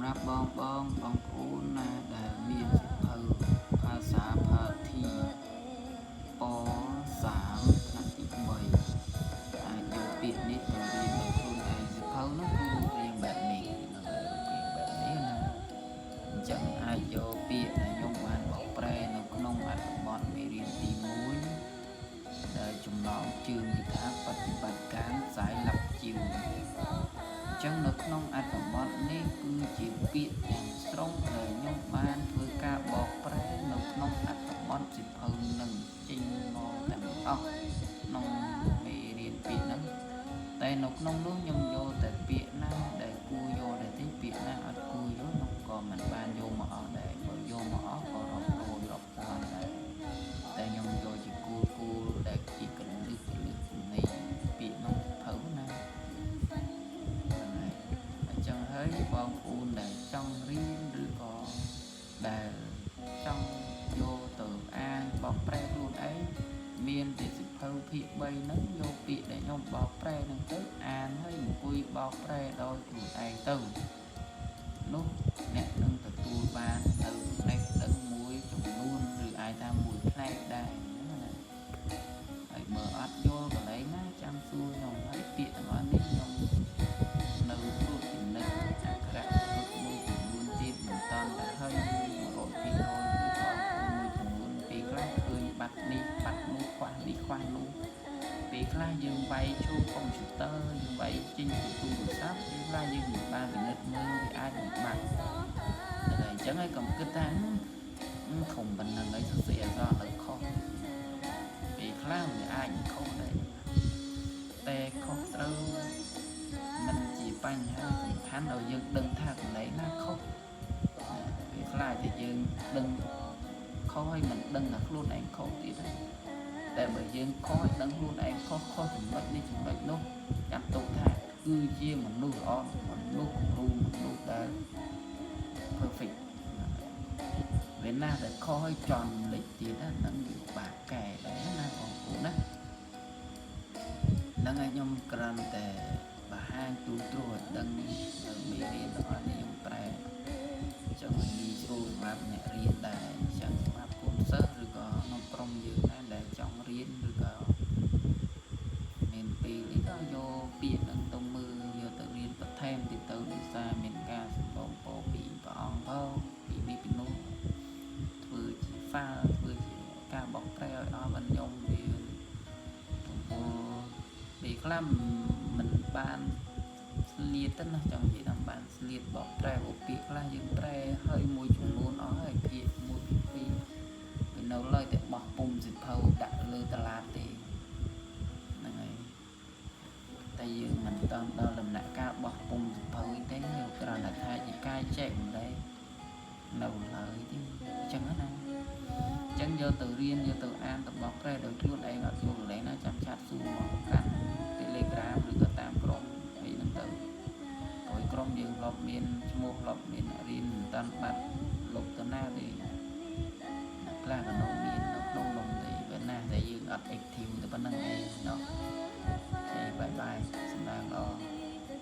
ำรับบองคูนะแต่เมียนสิเพอภาษาพาทีป3คณะที่ใบอายุปีนี้ตัวเรียนโดยคุณไอสิเพอนั่นคือเรียนแบบนี้นะเรียนแบบนี้นะจังอายุปีนะยงวันบอกแปรนกน้องอัดบอดไม่เรียนตีมุ้ยได้จำลองtrườngวิธาปฏิบัติการสายหลับจิวจังนกน้องอัดบอดนี่คือจิวปีอย่างตรงเลยยงวันเพื่อการบอกแปรนกน้องอัดบอดสิเพอหนึ่งจริงมอแต่ออกน้องไม่เรียนปีนั้นแต่นกน้องนู้นยงโยแต่ปีนั้นได้กูโยได้ที่ปีนั้นอัดกูโยน้องก็มันบานโยมาเอาได้บ่โยมาเอาก็รบโรยรบกวนได้แต่ยงโยจิกูได้จีกันลึกในปีน้องเผานะจังเฮ้ยบางอูนได้จังเรียนหรือก็ได้จังโยtừ anบอกแปรluôn ấy miền thìสิเพอพี่ใบนั้นโยปีได้ยงบอกแปรนั้นtới anให้คุยบอกแปรโดยខ្លួនឯងទៅនោះអ្នកនឹងទទួលបានទៅផ្នែកដឹងមួយចំនួនឬអាចថាមួយផ្នែកដែរណាហើយបើអត់យល់កន្លែងណាចាំសួរខ្ញុំហើយពាក្យទាំងអស់នេះខ្ញុំនៅព្រោះចំណេះអក្សរមួយចំនួនទៀតមិនតាន់តែហើយ100%គឺបងមួយចំនួនពេលខ្លះឃើញបាត់នេះបាត់នោះខ្វះនេះខ្វះនោះពេលខ្លះយើងវាយជួបកុំព្យូទ័រយើងវាយចេញពីទូរស័ព្ទពេលខ្លះយើងមិនបានពិនិត្យមើលវាអាចមិនបាត់តែអញ្ចឹងហើយកុំគិតថាធំប៉ុណ្ណឹងហើយសរសេរអក្សរនៅខុសពេលខ្លះវាអាចខុសដែរតែខុសត្រូវมันជាបញ្ហាសំខាន់ដល់យើងដឹងថាកន្លែងណាខុសពេលខ្លះតែយើងដឹងខុសហើយមិនដឹងថាខ្លួនឯងខុសទៀតហើយតែបើយើងខុសដឹងខ្លួនឯងខុសចំណុចនេះចំណុចនោះចាំទុកថាគឺជាមនុស្សល្អមនុស្សគ្រូមនុស្សដែល perfect វាណាតែខុសហើយចន់លេចទៀតណានឹងវាបាក់កែដែរណាបងប្អូនណាហ្នឹងហើយខ្ញុំគ្រាន់តែបង្ហាញទូទ្រោះឲ្យដឹងនៅមេរៀនរបស់នេះខ្ញុំប្រែចង់ឲ្យងាយស្រួលសម្រាប់អ្នករៀនដែរចឹងសម្រាប់កូនសិស្សឬក៏ក្នុងក្រុមយើងណាដែលចង់រៀនឬក៏មានពេលនេះក៏យកពាក្យនឹងទៅមើលយកទៅរៀនបន្ថែមទៀតទៅដោយសារមានការសម្បូរពោពីព្រះអង្គផងពីនេះពីនោះធ្វើជា file ធ្វើជាការបកប្រែឲ្យអស់បញ្ញោមវាពេលខ្លះមិនបានស្លៀតទៅណាចង់និយាយថាបានស្លៀតបកប្រែពាក្យខ្លះយើងប្រែឲ្យមួយចំនួនអស់ហើយពាក្យមួយពីរវានៅឡើយតែបោះពុំសិភៅដាក់លើតឡាទេហ្នឹងហើយតែយើងមិនต้องដល់ដំណាក់កាលបោះពុំសិភៅទេគ្រាន់តែថាជាការចែកម្លែកនៅឡើយទេអញ្ចឹងណាអញ្ចឹងយកទៅរៀនយកទៅអានទៅបកប្រែដោយខ្លួនឯងអត់យល់កន្លែងណាចាំឆាតសួរមកកាន់ Telegram ឬក៏តាមក្រុមអីហ្នឹងទៅហើយក្រុមយើងធ្លាប់មានឈ្មោះធ្លាប់មានរៀនមិនតាន់បាត់លុបទៅណាទេខ្លះក៏នៅមាននៅក្នុងនំទេពេលណាតែយើងអត់ active ទៅប៉ុណ្្នឹងឯងណោះអូខេបាយបាយ